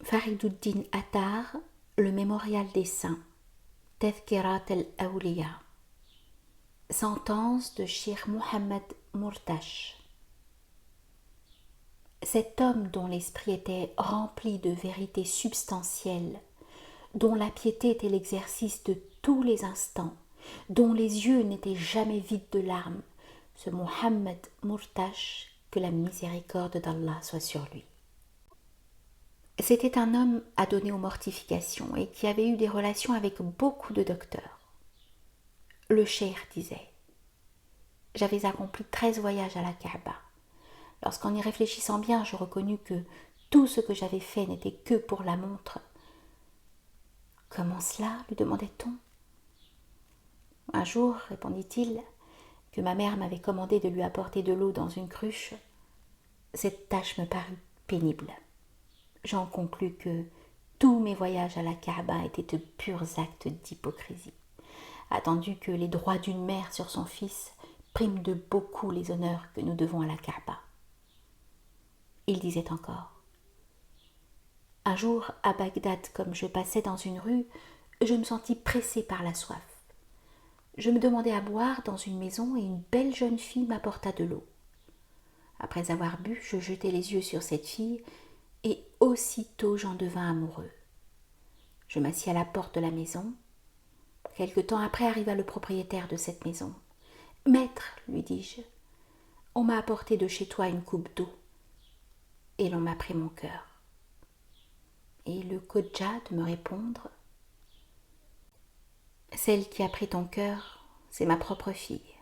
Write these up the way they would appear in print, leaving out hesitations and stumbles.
Fariduddin Attar, le mémorial des saints, Tadhkirat al-Awliya, sentence de Cheikh Mohammed Mourtache. Cet homme dont l'esprit était rempli de vérités substantielles, dont la piété était l'exercice de tous les instants, dont les yeux n'étaient jamais vides de larmes, ce Mohammed Mourtache, que la miséricorde d'Allah soit sur lui. C'était un homme adonné aux mortifications et qui avait eu des relations avec beaucoup de docteurs. Le cheikh disait « J'avais accompli 13 voyages à la Kaaba. Lorsqu'en y réfléchissant bien, je reconnus que tout ce que j'avais fait n'était que pour la montre. » « Comment cela ?» lui demandait-on. « Un jour, répondit-il, que ma mère m'avait commandé de lui apporter de l'eau dans une cruche. Cette tâche me parut pénible. J'en conclus que tous mes voyages à la Kaaba étaient de purs actes d'hypocrisie, attendu que les droits d'une mère sur son fils priment de beaucoup les honneurs que nous devons à la Kaaba. » Il disait encore « Un jour, à Bagdad, comme je passais dans une rue, je me sentis pressé par la soif. Je me demandai à boire dans une maison et une belle jeune fille m'apporta de l'eau. Après avoir bu, je jetai les yeux sur cette fille et aussitôt j'en devins amoureux. Je m'assis à la porte de la maison. Quelque temps après arriva le propriétaire de cette maison. « Maître, lui dis-je, on m'a apporté de chez toi une coupe d'eau et l'on m'a pris mon cœur. » Et le Khodja de me répondre « Celle qui a pris ton cœur, c'est ma propre fille,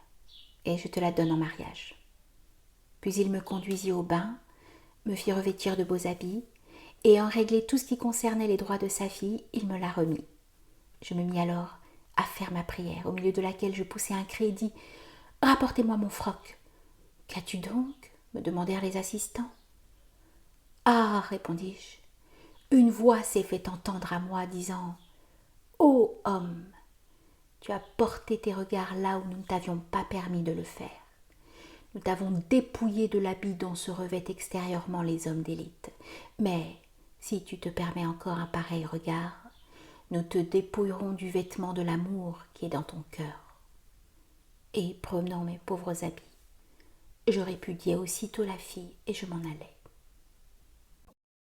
et je te la donne en mariage. » Puis il me conduisit au bain, me fit revêtir de beaux habits, et en régler tout ce qui concernait les droits de sa fille, il me la remit. Je me mis alors à faire ma prière, au milieu de laquelle je poussai un cri et dis « Rapportez-moi mon froc. »« Qu'as-tu donc ?» me demandèrent les assistants. « Ah !» répondis-je, une voix s'est fait entendre à moi disant « Ô homme, tu as porté tes regards là où nous ne t'avions pas permis de le faire. Nous t'avons dépouillé de l'habit dont se revêtent extérieurement les hommes d'élite. Mais si tu te permets encore un pareil regard, nous te dépouillerons du vêtement de l'amour qui est dans ton cœur. » Et prenant mes pauvres habits, je répudiai aussitôt la fille et je m'en allai.